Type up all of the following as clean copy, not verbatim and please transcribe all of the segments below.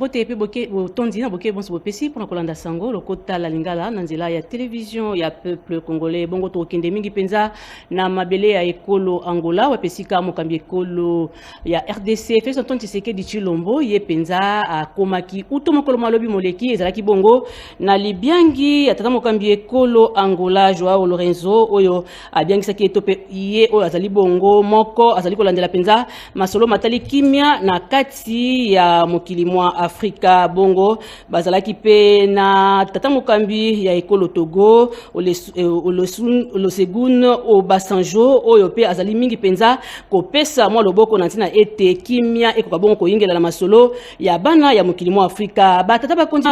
mbote pe boke tondi na boke bonso bopesi pour kolanda sango lokota la lingala na nzela ya télévision ya peuple congolais bongo to kende mingi penza na mabele ya ekolo Angola wapesika mokambi ekolo ya RDC fait son tonti di Chilombo ye penza akomaki uto mokolo malobi moleki ezalaki bongo na libiangi ya tata mokambi ekolo Angola Joao Lorenzo oyo abiangisaki etope ye oyo azali bongo moko azali kolandela penza masolo matali kimia na kati ya mokili mwa Afrika bongo bazalaki pe na tata mokambi ya ekolo Togo Olusegun Obasanjo oyo pe azali mingi penza kopesa mwa loboko na ntina ete kimia ekoka bongo koyingela na masolo ya bana ya mokili mwa Afrika batata bakonzi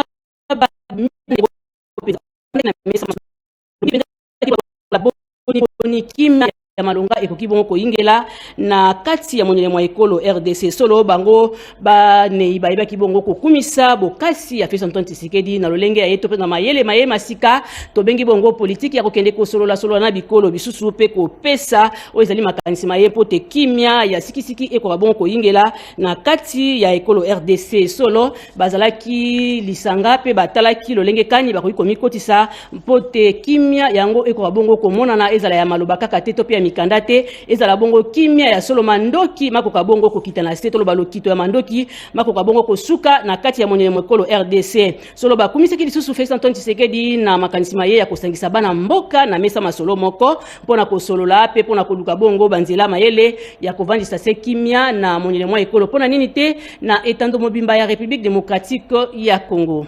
kimia ya malonga ekoki bongo koyingela na kati ya monyele mwa ekolo RDC solo bango ba nei ba kibongo kokumisa bokasi ya Félix Antoine Tshisekedi na lolenge ya yeto pe na mayele masika to bengi bongo politique ya kokende ko solo na bikolo bisusu pe ko pesa o ezali makanisi maye pote kimia ya sikisiki ekoka bongo koyingela na kati ya ekolo RDC solo bazalaki lisanga pe batalaki lolenge kani bakoki komikotisa pote kimia yango ekoka bongo komona na ezala ya maloba kaka te to pe mikanda te ezala bongo kimia ya solo mandoki makoka bongo kokita na se tolo balokito ya mandoki makoka bongo kosuka na kati ya monyele mokolo RDC solo bakumisaki lisusu Félix Antoine Tshisekedi na makanisi maye ya kosangisa bana mboka na mesa masolo moko pona kosolola pe pona koluka bongo banzela mayele ya kovandisa se kimia na monyele mwa ekolo pona nini te na etando mobimba ya République démocratique ya Congo.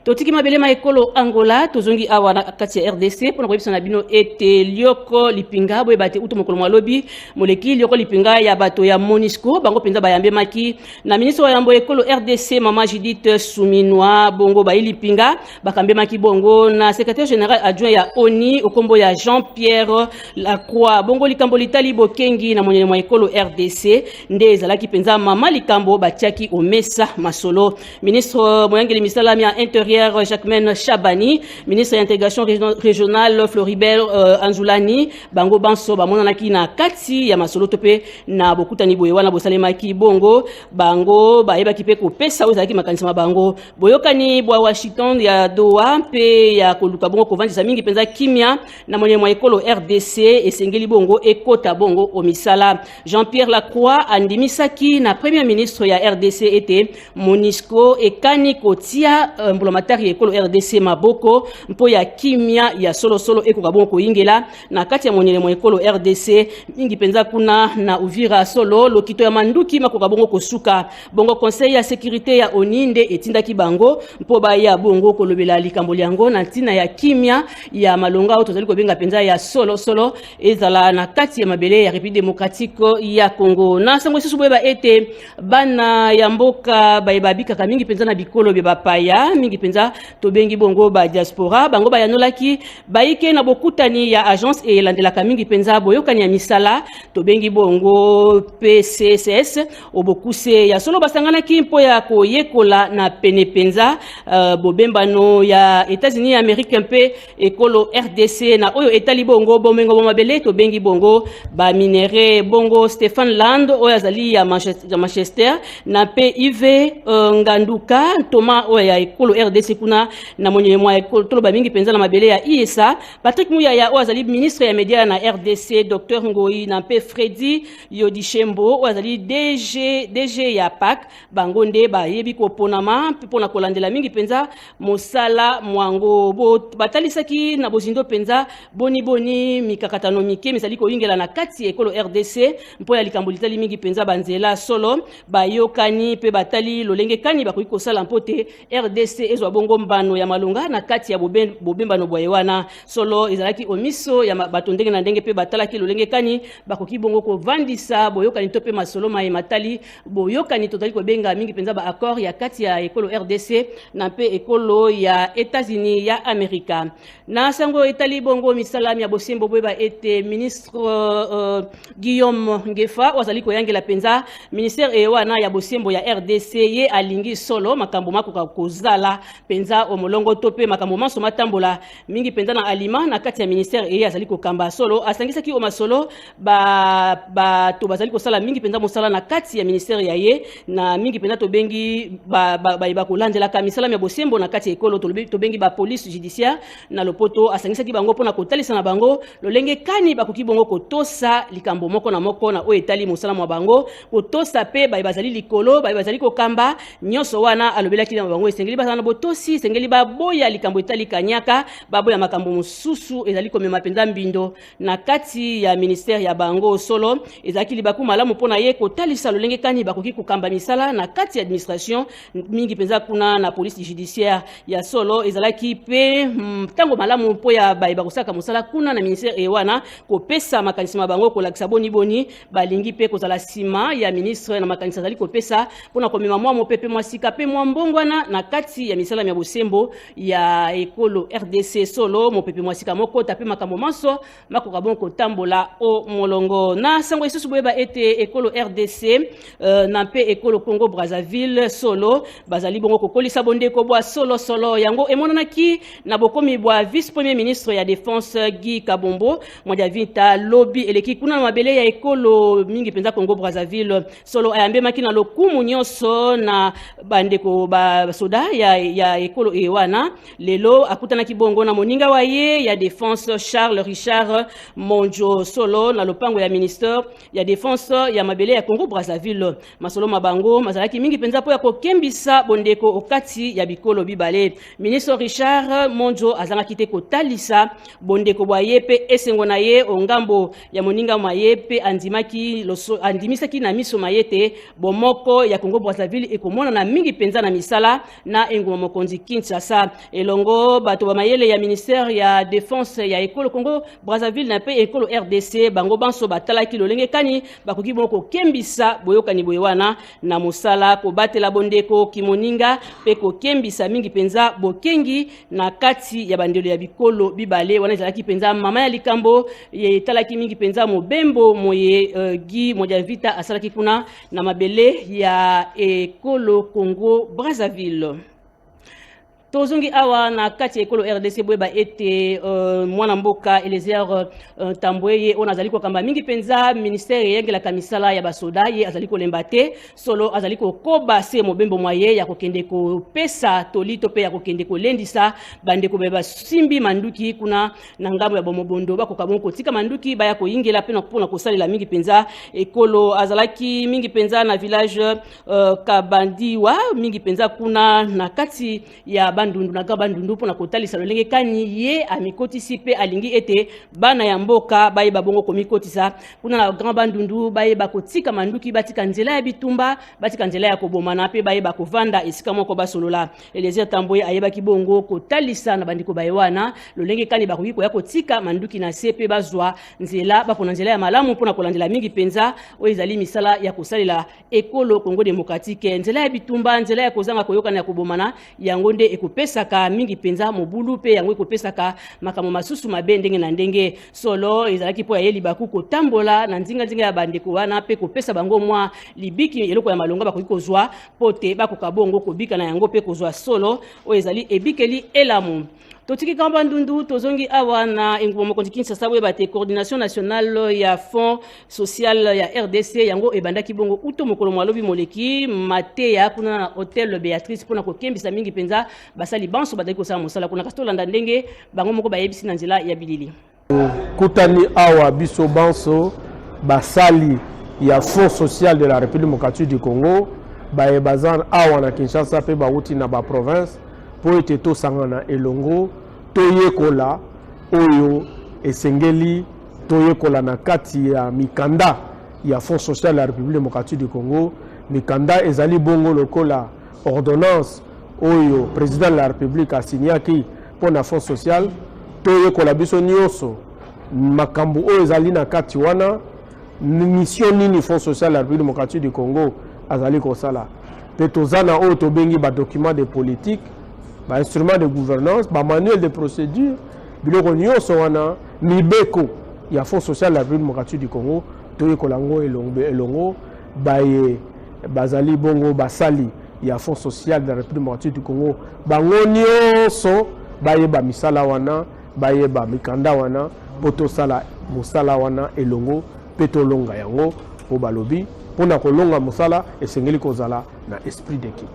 Totiki mabelema ekolo Angola tozongi awa na kati ya RDC pona koyebisa na bino ete lioko lipinga boye bate uto mokolo malobi moleki lioko lipinga ya bato ya MONUSCO bango penza bayambe maki na ministre wa yambo ekolo RDC mama Judith Suminwa bongo bayi lipinga bakambe maki bongo na secrétaire général adjoint ya ONU okombo ya Jean-Pierre Lacroix bongo likambo litali bokengi na monyele mwa ekolo RDC nde ezalaki penza mama likambo batiaki omesa masolo ministre moyangeli misalami ya intérieur Jacquemaine Chabani, ministre de l'intégration régionale Floribert Anzulani, bango banso bamonanaki na kati ya masolo tope na bokutani boye wana bosalemaki bongo bango bayebaki pe kopesa ozalaki makanisama bango boyokani bwa Washington ya Doha pe ya koluka bongo kovandisa mingi penza kimia na monyele mwa ekolo RDC esengeli bongo ekota bongo omisala Jean-Pierre Lacroix andimisaki na premier ministre ya RDC ete MONUSCO ekani kotia matari ekolo RDC maboko mpo ya kimia ya solo ekoka bongo koyingela na kati ya monyele mwa ekolo RDC mingi penza kuna na Uvira solo lokito ya manduki makoka bongo kosuka bongo conseil ya sécurité ya oninde etindaki bango mpo ba ya bongo kolobela likambo yango na ntina ya kimia ya malonga auto zali kobenga penza ya solo ezala na kati ya mabele ya République démocratique ya Congo na sango susu boyeba ete bana ya mboka bayebabika mingi penza na bikolo be bapaya mingi penza tobengi bongo ba diaspora bango bayanolaki baike na bokutani ya agence e landelaka mingi penza boyokani ya misala tobengi bongo PCSS obokuse ya solo basanganaki mpo ya koyekola na pene penza bobembano ya États-Unis américain pe ekolo RDC na oyo etali bongo bomengo bomabele tobengi bongo ba minere bongo Stéphane Land oyo azali ya Manchester na pe Yves Nganduka Thomas oyo ya ekolo RDC kuna na monyele mwa ekolo tolo ba mingi penza na mabele ya ISA Patrick Muyaya oyo azali ministre ya media na RDC Dr Ngoi na pe Freddy Yodishembo oyo azali DG ya PAC bango nde bayebi koponama pona kolandela mingi penza mosala mwango batalisaki na bozindo penza boni mikakatano mike misali koyingela na kati ekolo RDC mpo ya likambo litali mingi penza banzela solo bayokani pe batali lolenge kani bakoki kosala mpote RDC ezwa bongo mbano ya malonga na kati ya bobembano bwa wana solo ezalaki omiso ya bato ndenge na ndenge pe batalaki lolenge kani bakoki bongo kovandisa boyokani to pe masolo maye matali boyokani totali kobenga mingi penza ba accord ya kati ya ekolo RDC na pe ekolo ya États-Unis ya Amerika na sango etali bongo misalami ya bosembo boyeba ete ministre Guillaume Ngefa wazali koyangela penza ministère wana ya bosembo ya RDC ye alingi solo makambo makoka kozala penza omolongo tope makambo manso matambola mingi penza na alima na kati ya ministère eye azali kokamba solo asangisaki o masolo ba to bazali kosala mingi penza mosala na kati ya ministère ya ye na mingi penza to bengi ba kolandela ka misala ya bosembo na kati ya ekolo to bengi ba police judiciaire na lopoto asangisaki bango pona kotalisa na bango lolenge kani bakoki bongo kotosa likambo moko na moko na o etali mosala mwa bango kotosa pe bazali likolo bazali kokamba nyoso wana alobelaki na bango esengeli bazana botosi esengeli baboya likambo etali kanyaka baboya makambo mususu ezali komema penza mbindo na kati ya ministère ya bango solo ezalaki libaku malamu pona ye kotalisa lolenge kani bakoki kokamba misala na kati ya administration mingi penza kuna na police judiciaire ya solo ezalaki pe tango malamu po ya bakosaka mosala kuna na ministère ewana kopesa makanisima bango kolakisa boni balingi pe kozala sima ya ministre na makanisa zali kopesa pona komema mwa mopepe mwa sika pe mwa mbongwana na kati ya misala ya bosembo ya ekolo RDC solo mopepe mwa sika moko tape makambo manso makoka bon kotambola o molongo na sango isusu boyeba ete ekolo RDC na pe ekolo Congo Brazzaville solo bazali bongo kokolisa bondeko bwa solo yango emonanaki na bokomi bwa vice premier ministre ya défense Guy Kabombo mwa vita lobby eleki kuna na mabele ya ekolo mingi penza Congo Brazzaville solo ayambemaki na lokumu nyonso na bandeko ba soda ya ekolo ewana lelo akutanaki bongo na moninga wa ye ya défense Charles Richard Monjo solo na lopango ya ministère ya défense ya mabele ya Congo Brazzaville masolo mabango mazalaki mingi penza po ya kokembisa bondeko okati ya bikolo bibale ministre Richard Monjo azangaki te kotalisa bondeko bwa ye pe esengo na ye ongambo ya moninga mwa ye pe andimisaki na miso mayete bomoko ya Congo Brazzaville ekomona na mingi penza na misala na enguma mokonzi Kinshasa elongo bato ba mayele ya ministère ya défense ya ekolo Congo Brazzaville na pe ekolo RDC bango banso batalaki lolenge kani bakoki bongo kembisa boyokani boyewana na musala ko batela bondeko kimoninga pe ko kembisa mingi penza bokengi na kati ya bandelo ya bikolo bibale wana ezalaki penza mama ya likambo ye talaki mingi penza mobembo moye Guy moja vita asalaki kuna na mabele ya ekolo Congo Brazzaville. Tozongi awa na kati ekolo RDC boyeba ete mwana mboka Eliezer Tambweye ona azali kokamba mingi penza ministère yengela kamisala ya basoda ye azali kolemba te solo azali kokoba se mobembo mwaye ya kokende ko pesa tolito pe ya kokende ko lendisa bande ko beba simbi manduki kuna na ngambo ya bomobondo bakoka bongo tika manduki baya ko yingela pe na kupona kosalela mingi penza ekolo azalaki mingi penza na village Kabandiwa mingi penza kuna na kati ya bandundu na kabandundu pona kotalisa lolenge kani ye amikotisi pe alingi ete bana ya mboka baye babongo komikotisa kuna na grand bandundu baye bakotika manduki batika nzela ya bitumba batika nzela ya kobomana pe baye bakovanda esika moko basolola Eliezer Tambweye ayeba kibongo kotalisa na bandiko baye wana lolenge kani bakoki ko ya kotika manduki na sepe bazwa nzela bapona nzela ya malamu pona kolandela mingi penza o ezali misala ya kosalela ekolo Congo Démocratique nzela ya bitumba nzela ya kozanga koyokana ya kobomana yango nde ekopesaka mingi penza mobulu pe yango ekopesaka makambo masusu mabe ndenge na ndenge solo ezalaki po ya yeli baku kotambola na nzinga ya bandeko wana pe kopesa bango mwa libiki eloko ya malonga bakoki kozwa pote bakoka bongo kobika na yango pe kozwa solo o ezali ebikeli elamu. Totiki kamba ndundu tozongi awa na enguma mokonzi Kinshasa boye bate coordination nationale ya fond social ya RDC yango ebandaki bongo uto mokolo mwalobi moleki mateya kuna na hotel Beatrice pona kokembisa mingi penza basali banso badaki kosala mosala kuna kastolanda ndenge bango moko bayebisi na nzela ya bilili kutani awa biso banso basali ya fond social de la République démocratique du Congo baye bazan awa na Kinshasa pe bauti na ba province po ete to sangana elongo toyekola oyo esengeli toyekola na kati ya mikanda ya Fonds social de la République démocratique du Congo mikanda ezali bongo lokola ordonnance oyo président de la République asignaki pour na Fonds social toyekola biso nyonso makambo oyo ezali na kati wana mission nini Fonds social de la République démocratique du Congo azali kosala pe tozana oyo tobengi ba document de politique ba instrument de gouvernance ba manuel de procédure biloko nyonso wana mibeko ya Fonds social de la République démocratique du Congo toyekola ngo elongo baye bazali bongo basali ya Fonds social de la République démocratique du Congo bango nyonso bayeba misala wana bayeba mikanda wana poto sala musala wana elongo peto longa yango po balobi pona kolonga musala esengeli kozala na esprit d'équipe.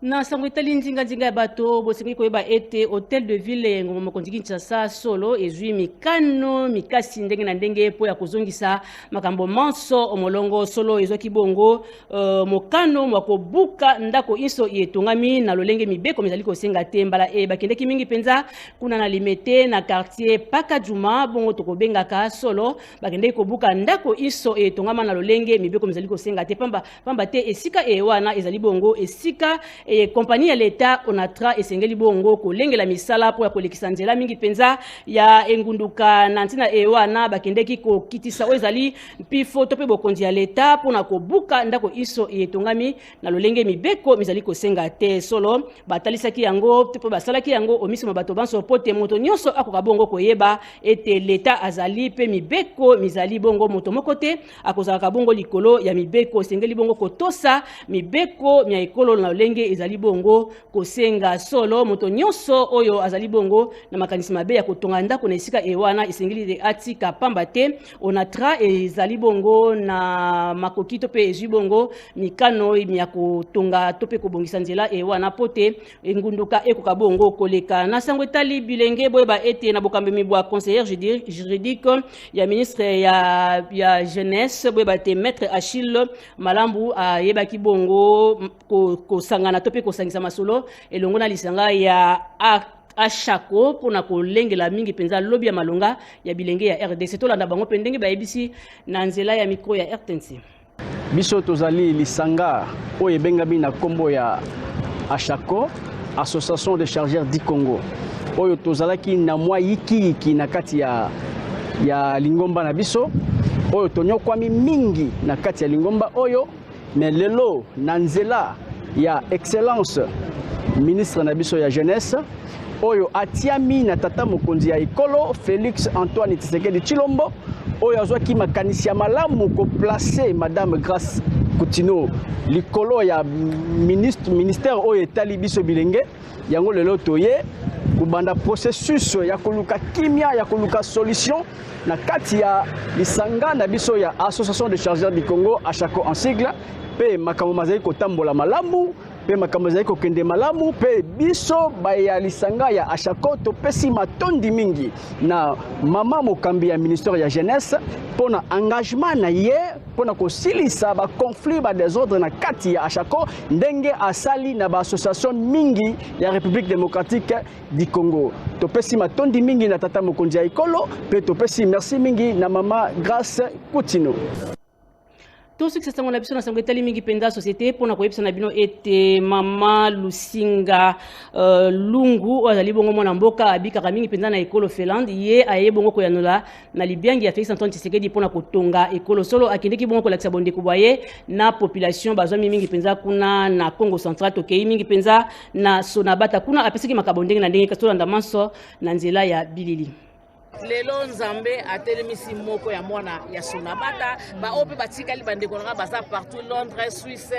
Na sango etali nzinga ya bato bosengi koyeba ete hôtel de ville ngoma mokonzi Kinshasa solo ezwi mikano mikasi ndenge na ndenge po ya kozongisa makambo manso omolongo solo ezwaki bongo mokano mwako buka ndako inso yetongami na lolenge mibeko mizali kosenga te mbala bakendeki mingi penza kuna na limete na quartier Paka Juma bongo tokobengaka solo bakendeki kobuka ndako inso yetongama na lolenge mibeko mizali kosenga te pamba te esika wana ezali bongo esika compagnie ya l'État onatra esengeli bongo kolengela misala po ya kolekisa nzela mingi penza ya engunduka na ntina wana bakendeki kokitisa ezali pifo to pe bokonzi ya l'État pona kobuka ndako iso etongami na lolenge mibeko mizali kosenga te solo batalisaki yango pe basalaki yango omisi mabato banso pote moto nyonso akoka bongo koyeba ete l'État azali pe mibeko mizali bongo moto moko te akozaka bongo likolo ya mibeko esengeli bongo kotosa mibeko mya ekolo na lolenge ezali bongo kosenga solo moto nyonso oyo azali bongo na makanisi mabe ya kotonga ndako na esika wana esengeli de atika pamba te onatra ezali bongo na makoki to pe ezwi bongo mikano ya kotonga to pe kobongisa nzela wana pote engunduka ekoka bongo koleka na sango etali bilenge boyeba ete na bokambe mibwa conseiller juridique ya ministre ya jeunesse boyeba te maître Achille Malambu ayebaki bongo kosangana to pe kosangisa masolo elongo na lisanga ya Ashako pona kolengela mingi penza lobby ya malonga ya bilenge ya RDC tolanda bango pendenge bayebisi na nzela ya micro ya RTNC. Biso tozali lisanga oyo ebengabi na kombo ya Ashako, Association de chargeurs du Congo. Oyo tozalaki na mwa yiki na kati ya lingomba na biso oyo tonyokwami mingi na kati ya lingomba oyo mais lelo na nzela ya excellence ministre na biso ya jeunesse oyo atiami na tata mokonzi ya ekolo Félix Antoine Tshisekedi Tshilombo oyo azwaki makanisi ya malamu ko placer madame Grace Coutinho likolo ya ministère oyo etali biso bilenge yango lelo toye kubanda processus ya koluka kimia ya koluka solution na kati ya lisanga na biso ya Association de chargeurs du Congo Ashako en sigle pe makambo mazali kotambola malamu pe makambo mazali kokende malamu pe biso baya lisanga ya Ashako topesi matondi mingi na mama mokambi ya ministère ya jeunesse pona engagement na ye pona kosilisa ba conflit ba désordre na kati ya Ashako ndenge asali na ba association mingi ya République démocratique du Congo topesi matondi mingi na tata mokonzi ya ekolo pe topesi merci mingi na mama Grace Coutinho. Tout ce que c'est na biso na sango etali mingi penza société pona koyebisa na bino ete mama Lusinga Lungu azali bongo mwana mboka abikaka mingi penza na ekolo Finlande ye aye bongo koyanola na libiangi ya Félix Antoine Tshisekedi pona kotonga ekolo solo akendeki bongo kolakisa bondeko boye na population bazwa mingi penza kuna na Congo Central tokei mingi penza na Sonabata kuna apesiki makabondenge na ndenge kasola ndamanso na nzela ya bilili. Lelo Nzambe atelemisi moko ya mwana ya Sonabata ba ope batikali bandeko nga baza partout Londres, Suisse,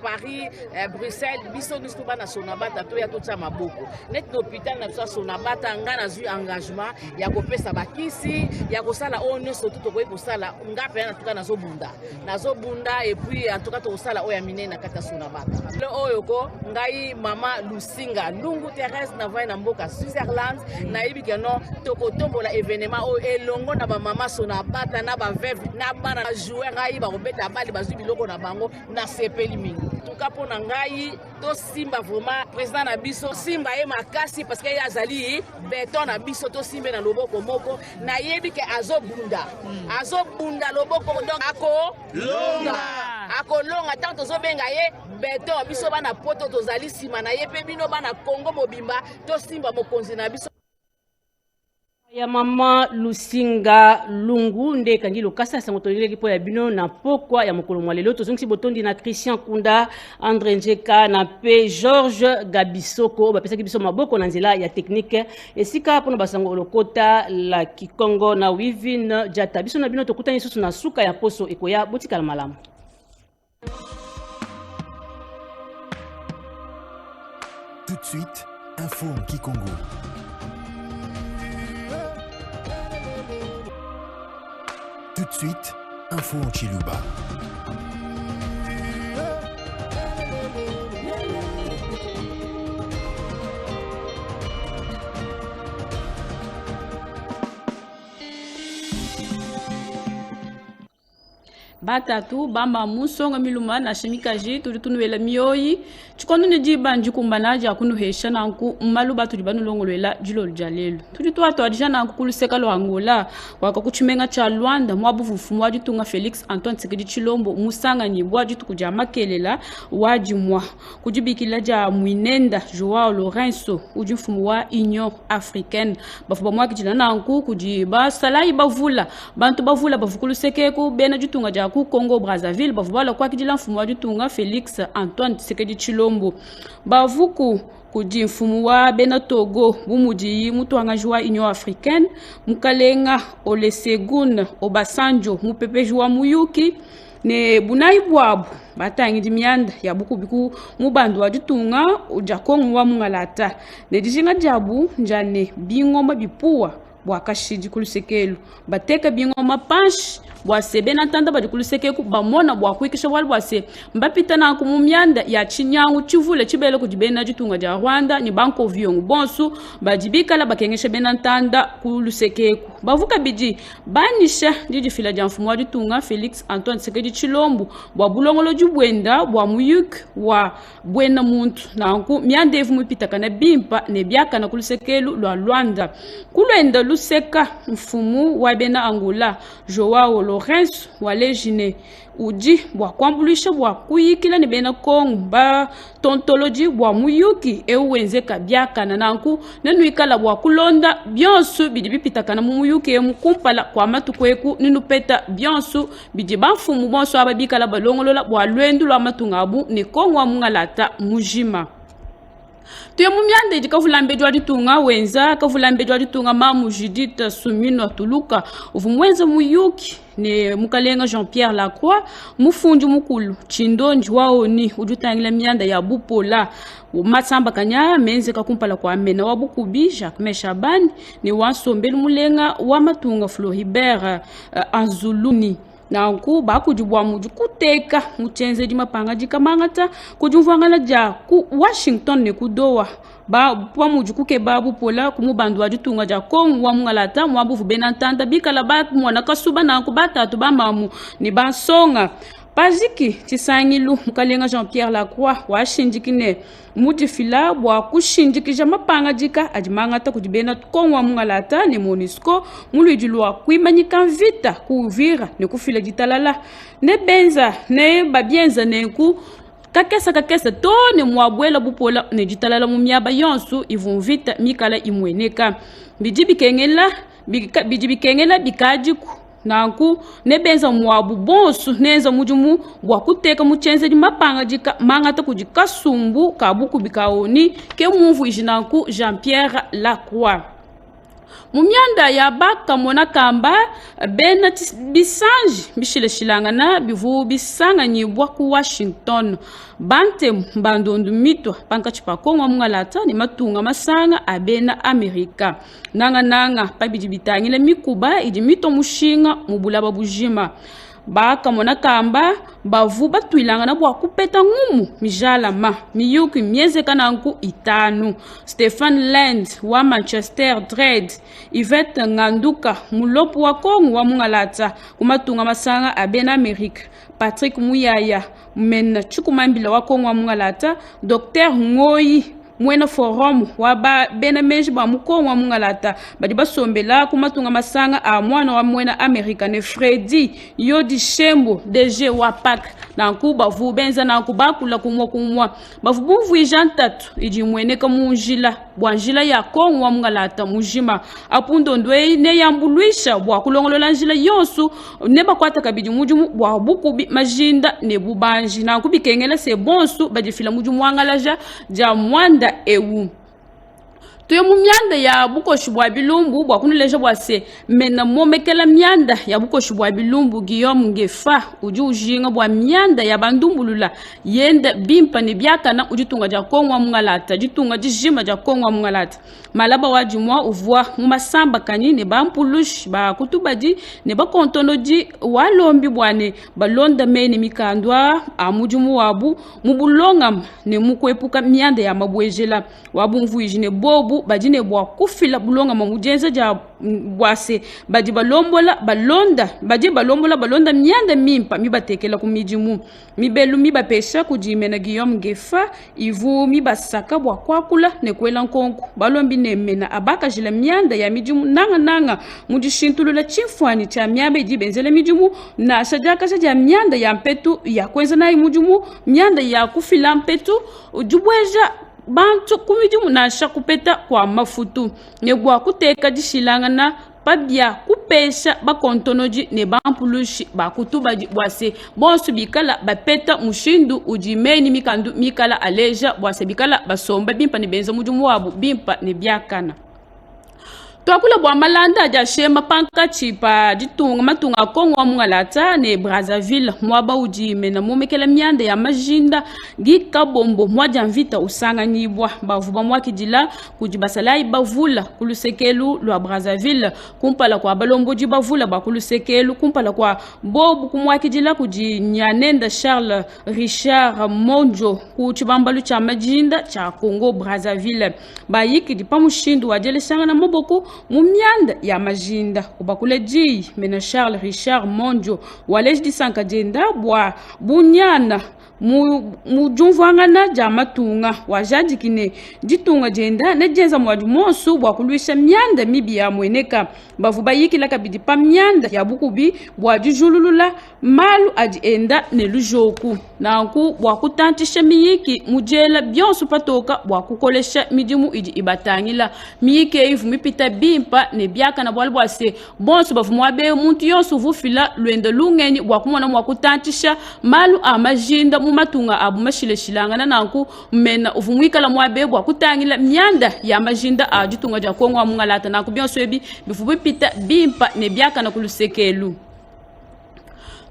Paris, Bruxelles biso nyonso bana Sonabata to ya totya maboko net l'hôpital na biso Sonabata nga nazwi engagement ya kopesa bakisi ya kosala oyo nyonso to koyi kosala nga pe na tuka nazobunda et puis en tout cas to kosala oyo ya minene na kati ya Sonabata le oyo ko ngai mama Lusinga Lungu Thérèse na vai na mboka Switzerland na yebi ke non tokoto la événement au elongo na ba mama Sonabata na ba veuve na bana jouer ngai ba robeta bali bazwi biloko na bango na sepeli mingi tuka pona ngai to simba vraiment président na biso simba ye makasi parce que ya azali beton na biso to simbe na loboko moko na yebi ke azobunda loboko donc akolonga tant tozobenga ye beton biso bana poto tozali sima na ye pe bino bana Congo mobimba to simba mokonzi na biso ya mama Lusinga Lungu nde kangi lokasa sango toleleki po ya bino na pokwa ya mokolo mwa lelo tozongisi botondi na Christian Kunda André Njeka na pe George Gabisoko bapesaki biso maboko na nzela ya technique esika pona basango lokota la Kikongo na Wivin Jata biso na bino tokutani susu na suka ya poso ekoya botikala malamu. Tout de suite, info en Kikongo. Tout de suite, info en Chiluba. Batatu bamba musonga miluma na shimikaji tuli tunuwela miyoyi chikondo ne jiba njikumbana ja kunuhesha nanku mmalu batu jibanu longolwela jilo ljalelu tuli tuatu adija nanku kuluseka lo Angola waka kuchimenga cha Luanda mwabufufu wajitunga Felix Antoine Tshisekedi Tshilombo musanga nyibwa jitu kuja makelela wajimwa kujibikila ja Mwinenda Joao Lourenço ujifumu wa Union Africaine bafuba mwaki jina nanku kujiba salai bavula bantu bavula bavukulusekeku bena jitunga ja ku Congo Brazzaville bavuala kwa kijila mfumu wa jitunga Felix Antoine Tshisekedi Tshilombo bavuku kuji mfumu wa bena Togo bumuji mutuanga jua Union Africaine mukalenga Olusegun Obasanjo mupepeji wa Muyuki ne bunai bwabu batangi dimianda ya buku biku mubandu wa jitunga ujakongo wa mungalata ne dijinga jabu njane bingoma bipuwa bwakashiji kulusekelu bateka bingoma panshi bwase na tanda badi kulusekeku bamona bwakwikisha wali bwase mbapita na kumumyanda ya chinyangu chivule chibele kujibena jitunga ja Rwanda ni banko vyongu bonsu bajibika la bakengesha bena tanda kulusekeku bavuka biji banisha jiji fila ja mfumu wa jitunga Felix Antoine Tshisekedi Tshilombo bwa bulongolo jubwenda bwa Muyuk wa bwena muntu nanku myandevu mupita kana bimpa ne byaka na kulusekelu lwa Rwanda kulwenda luseka mfumu wa bena Angola Joao Lourenço walejine uji bwa kwambulisha bwa kuyikila ni bena Kongo ba tontoloji bwa Muyuki ewenzeka byaka na nanku nenuikala bwa kulonda byonsu bidi bipitakana mu Muyuki emukumpala kwa matukweku ninupeta byonsu bidi bafumu bonso ababikala balongolola bwa lwendu lwa matungabu ne Kongo mungalata mujima tuye mumiande jikavulambe jwa ditunga wenza kavulambe jwa ditunga mamu Judith Sumino Tuluka uvumwenza Muyuki ne mukalenga Jean-Pierre Lacroix mufunju mukulu chindonji waoni ujutangila mianda ya bupola matsamba kanya menze kakumpala kwa mena wa bukubi Jacques Meshabani ni wansombelu mulenga wa matunga Floribert Anzuluni na nku bakujibwa muju kuteka muchenze di mapanga jikamangata kujumvangala ja ku Washington ne kudowa ba pwa muju kuke babu pola kumubandu wajitunga ja Kongo wa mungalata mwabuvu benantanda bikala ba mwana kasuba na nku batatu ba mamu ni bansonga paziki tisangilu mukalenga Jean-Pierre Lacroix washinjikine mudifila bwa kushinjikija mapanga jika ajimangata kujibena Kongo wa mungalata ne MONUSCO mulujilwa kuimanyika vita kuvira ne kufila jitalala ne benza ne babienza ne ku kakesa to ne mwabwela bupola ne jitalala mumyaba yonsu ivumvita mikala imweneka bijibikengela bikajiku nanku nebenza mwabu bonsu nenza mujumu bwa kuteka muchenze di mapanga jika mangata kujikasumbu kabuku bikaoni ke muvu ijinanku Jean-Pierre Lacroix mumyanda ya baka mona kamba bena bisanji bishile shilangana bivu bisanga nyibwa ku Washington bante mbandondu mitwa panka chipa Kongo mungalata ni matunga masanga abena Amerika nanga pabijibitangile mikuba iji mito mushinga mubulaba bujima baka mona kamba bavu batuilanga bwa kupeta ngumu mijala miyuki mieze kananku itanu Stefan Land wa Manchester Dread Yvette Nganduka mulopu wa Kongo wa mungalata kumatunga masanga abena Amerika Patrick Muyaya mena chukumambila wa Kongo wa mungalata Dr Ngoyi mwena forum wa bena meji ba mukongo wa mungalata badi basombela kumatunga masanga a mwana wa mwena Amerika ne Freddy Yodi Shembo DG wa PAC na nkuba vu benza na nkuba kula kumwa bavubuvu ijantatu iji mweneka munjila bwanjila ya Kongo wa mungalata mujima apundo ndwe ne yambuluisha bwa kulongolola njila yonsu ne bakwata kabidi mujumu bwa bukubi majinda ne bubanji na nkubikengela se bonsu badi fila mujumu wangalaja ja mwanda ewu tuye mu myanda ya bukoshi bwa bilumbu bwa kunuleja bwa se mena momekela myanda ya bukoshi bwa bilumbu Guillaume Ngefa uji ujinga bwa myanda ya bandumbulula yenda bimpa ne byakana ujitunga ja kongwa mungalata jitunga jijima ja kongwa mungalata malaba wajimwa uvwa mu masamba kanini ba mpulush ba kutubaji ne ba kontonoji walombi bwane balonda meni mikandwa amujumu wabu mubulongam ne mukwepuka myanda ya mabwejela wabu mvuiji ne bobu bajine bwa kufila bulonga mamujenza ja bwase baji balombola balonda myanda mimpa mibatekela kumijimu mibelu mibapesha kujimena Guillaume Ngefa ivu mibasaka bwa kwakula ne kwela nkonku balombi ne mena abaka jila myanda ya mijimu nanga mujishintulula chifwani cha myabe jibenzele mijimu na sajaka saja myanda ya mpetu ya kwenza na imujimu myanda ya kufila mpetu ujubweja bantu kumijimu na shakupeta kwa mafutu ne bwa kuteka jishilangana pabia kupesha bakontonoji ne bampulushi bakutubaji bwase bonsu bikala bapeta mushindu ujimeni mikandu mikala aleja bwase bikala basomba bimpa ne benza mujumu wabu bimpa ne byakana twakula bwa malanda ja shema panka chipa ditunga matunga Kongo mungalata ne Brazzaville mwaba ujime na mumekela myanda ya majinda gika bombo mwaja mvita usanga nibwa bavuba mwakidila kujibasalai bavula kulusekelu lwa Brazzaville kumpala kwa balomboji bavula bakulusekelu kumpala kwa bobu kumwakidila kujinyanenda Charles Richard Monjo kuchibambalu cha majinda cha Congo Brazzaville bayiki dipamushindu wajele sanga na moboko mumyanda ya majinda ubakuleji mena Charles Richard Monjo waleji disanka jenda bwa bunyana mujumvangana ja matunga wajadikine ditunga jenda ne jenza mwaju monsu bwa kulwisha myanda mibi ya mweneka bavuba yikila kabidi pa myanda ya bukubi bwa jujululula malu ajienda ne lujoku nanku bwa kutantisha miyiki mujela byonsu patoka bwa kukolesha midimu iji ibatangila miyike ivu mipita bimpa ne byaka na bwalbwa se bonsu bavumwabe muntu yonsu vufila lwendo lungeni bwa kumona mwa kutantisha malu amajinda matunga abu mashile shilangana nanku mena uvumwikala mwabe bwa kutangila myanda ya majinda ajitunga ja Kongo mungalata nanku byonso ebi bifubu pita bimpa ne byaka na kulusekelu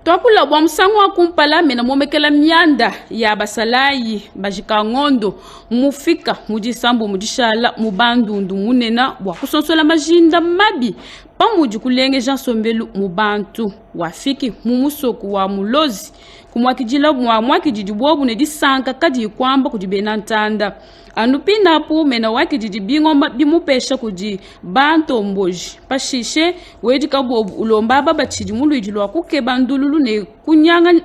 twakula bwa musango wa kumpala mena momekela myanda ya basalayi bajika ngondo mufika mujisambu mujishala mubandundu munena bwa kusonsola majinda mabi pamuji kulenge Jean Sombelu mubantu wafiki mumusoku wa mulozi kumwakijila mwakijiji bobu ne disanka kadi kwamba kujibena ntanda anupina pu mena wakijiji bingoma bimupesha kuji banto mboji pashishe wedi kabobu ulomba baba chiji mulwiji lwa kukeba ndululu ne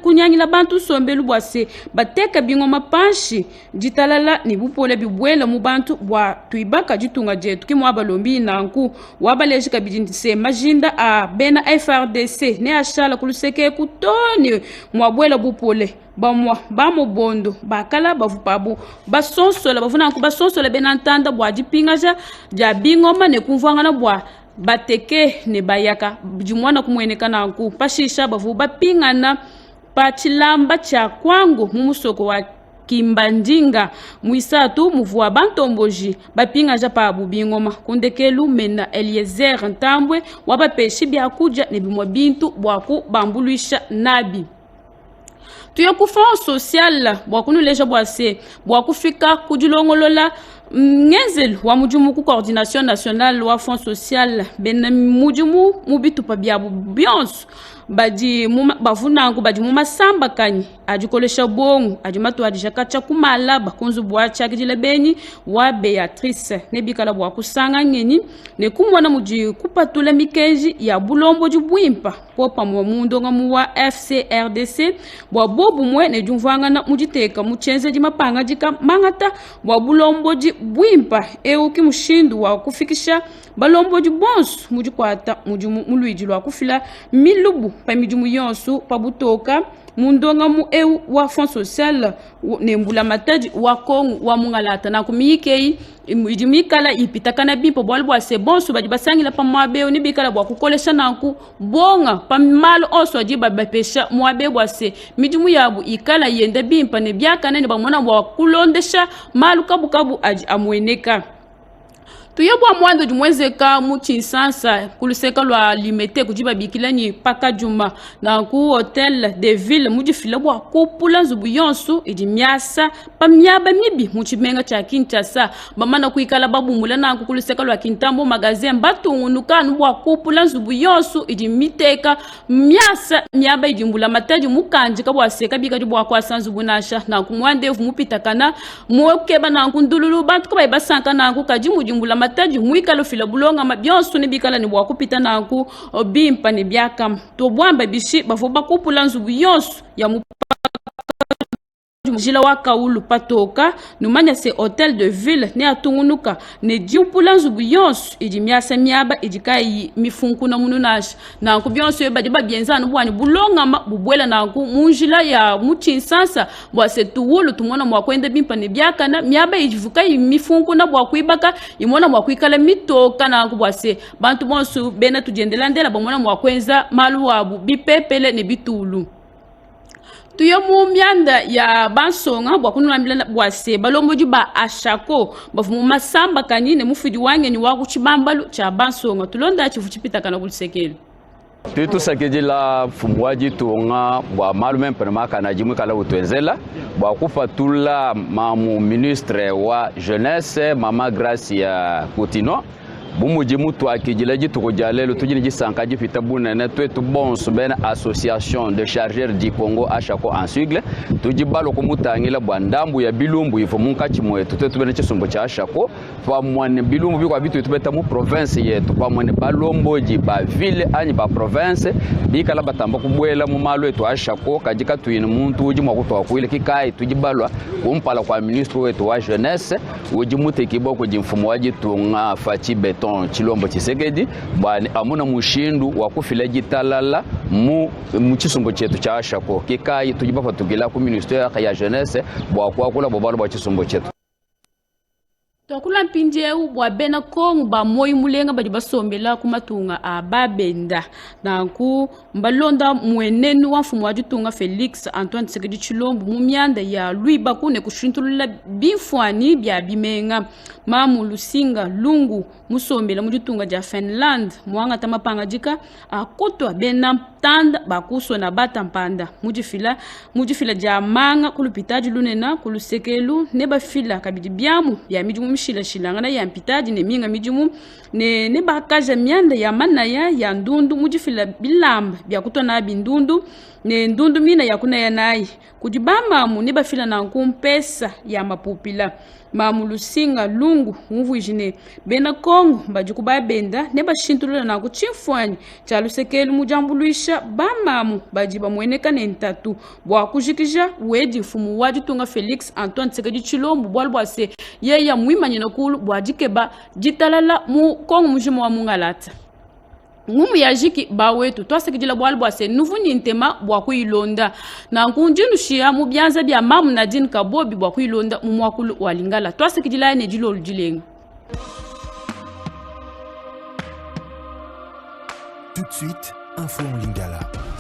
kunyangila bantu Sombelu bwase bateka bingoma panshi jitalala ni bupole bibwela mu bantu bwa tuibaka jitunga jetu kimwaba lombi nanku wabaleji kabidindise majinda a bena FRDC ne ashala kuluseke kutoni mwabwela bupole bamwa bamobondo bakala bavupabu basonsola bavunanku basonsola benantanda bwa jipingaja ja bingoma ne kumvangana bwa bateke ne bayaka jimwana kumweneka nanku pashisha bavu bapingana pachilamba cha kwangu mumusoko wa Kimbandinga muisatu muvua bantomboji bapinga japa bubingoma kundekelu mena Eliezer Ntambwe wabapeshi byakuja ne bimwa bintu bwaku bambuluisha nabi tuyo fond social bwakunuleja bwase bwakufika kujilongolola ngenzelu wa mujumu ku coordination nationale wa fond social ben mujumu mubitu pa byabu byonso baji bavunangu baji mumasamba kanyi ajikolesha bongo ajimatu ajishakacha kumala bakunzu bwacha kijile benyi wa Beatrice nebikala bwa kusanga ngeni ne kumwana muji kupatula mikeji ya bulombo jubwimpa popa mu mundo ngamu wa FCRDC bwa bobu mwe ne jumvanga na mujiteka muchenze jimapanga jika mangata bwa bulombo jibwimpa euki mushindu wa kufikisha balombo jibonsu mujikwata mulwiji lwa kufila milubu pa mijumu yonsu pa butoka mundonga mu eu wa fond social ne mbula mataji wa Kongo wa mungalata na kumiyikei ijimikala ipitakana bimpo bwalbwa se bonsu bajibasangila pa mwabe ni bikala bwa kukolesha nanku bonga pa malo oso ajiba bapesha mwabe bwa se mijumu yabu ikala yende bimpa ne byaka ne bamona bwa kulondesha malu kabu aji amweneka tuyebwa mwando jumwezeka muchinsansa kuluseka lwa limete kujiba bikilani paka juma na ku hotel de ville mujifila bwa kupula nzubu yonsu idi miasa pa myaba mibi muchimenga cha Kinshasa bamana kuikala babumula na kuluseka lwa Kintambo magazine batungunuka bwa kupula nzubu yonsu idi miteka miasa myaba idi mbula mataji mukanjika bwa seka bika bwa kwa sanzubu nasha na kumwandevu mupitakana mwokeba na kundululu bantu ko basanka na kukajimu jumbula mataji mwikalo fila bulonga mabyonsu ni bikala ni bwa kupita na ku obimpa ni byaka to bwamba bishi bafoba kupula nzubu yonsu ya jila wa kaulu patoka numanya se hotel de ville ne atungunuka ne jiupula nzubu yonsu idi miasa myaba idi kai mifunku na mununash na ku byonsu yeba diba bienzana bwani bulonga bubwela na ku munjila ya muchinsansa bwa se tuwulu tumona mwa kwenda bimpa ne byaka na myaba ijivuka mifunku na bwa kuibaka imona mwa kuikala mitoka na ku bwa se bantu bonsu bena tujendelandela bomona mwa kwenza malu wabu bipepele ne bitulu tuyo mumyanda ya bansonga bwa kunulambila bwa se balomboji ba ashako bafumu masamba kanine mufidi wange ni waku chibambalu cha bansonga tulonda chifu chipita kana kulisekeli Tutu sakeji la fumwaji tuonga bwa malume mpena kana jimu kala utwenzela bwa kufatula mamu ministre wa jeunesse mama Gracia Coutinho bumuji mutu akijileji tukujalelo tujini jisankaji fitabuna na twetu bonsu bena association de chargeurs du Congo Ashako en sigle tujibalo kumutangila bwandambu ya bilumbu ifo munkachi mwetu twetu bena chisumbo cha Ashako twa mwane bilumbu biko bitu tubeta mu province yetu kwa mwane balomboji ba ville anyi ba province bikala batamba kubwela mu malo yetu Ashako kajika tuyini muntu uji mwakuto wakuile kikai tujibalwa kumpala kwa ministre wetu wa jeunesse uji mute kiboko jimfumo waji tunga fachi beton Chilombo Tshisekedi bwani amuna mushindu wa kufila jitalala mu chisumbo chetu cha Ashako kikai tujibafa tugila ku ministère ya jeunesse bwa kwa kula bobalo bwa chisumbo chetu Tokula mpinjeu bwa bena kongu ba moi mulenga badi basombela kumatunga a babenda na ku mbalonda mwenenu wa mfumu wajitunga Felix Antoine Tshisekedi Chilombo mumyanda ya lui bakune kushintulula bifwani bya bimenga mamu Lusinga Lungu musombela mujitunga ja Finland mwanga tamapanga jika akotwa bena tanda bakuso na batampanda mujifila ja manga kulupitaji lunena kulusekelu neba fila kabidi byamu ya mijumu mishila shilangana ya mpitaji ne minga mijumu ne bakaja myanda ya manaya ya ndundu mujifila bilamba bya kutona bindundu ne ndundu mina ya kuna ya nai kujibama mu neba fila na nkumpesa ya mapupila mamu Lusinga Lungu muvujine bena Kongo bajikuba benda neba shintulula na kuchimfwani cha lusekelu mujambuluisha bamamu bajiba mweneka nentatu bwa kujikija wedi mfumu wajitunga Felix Antoine Tshisekedi Chilombo bwalbwase yeya mwimanyina kulu bwajikeba jitalala mu Kongo mujimo wa mungalata ngumu ya jiki bawetu twasekijila bwalbwase nuvu nintema bwa kuilonda na nkunjinu shia mu byanza bya mamu na jini kabobi bwa kuilonda mu mwakulu walingala twasekijila ne jilo lujilenga. Tout de suite, info en Lingala.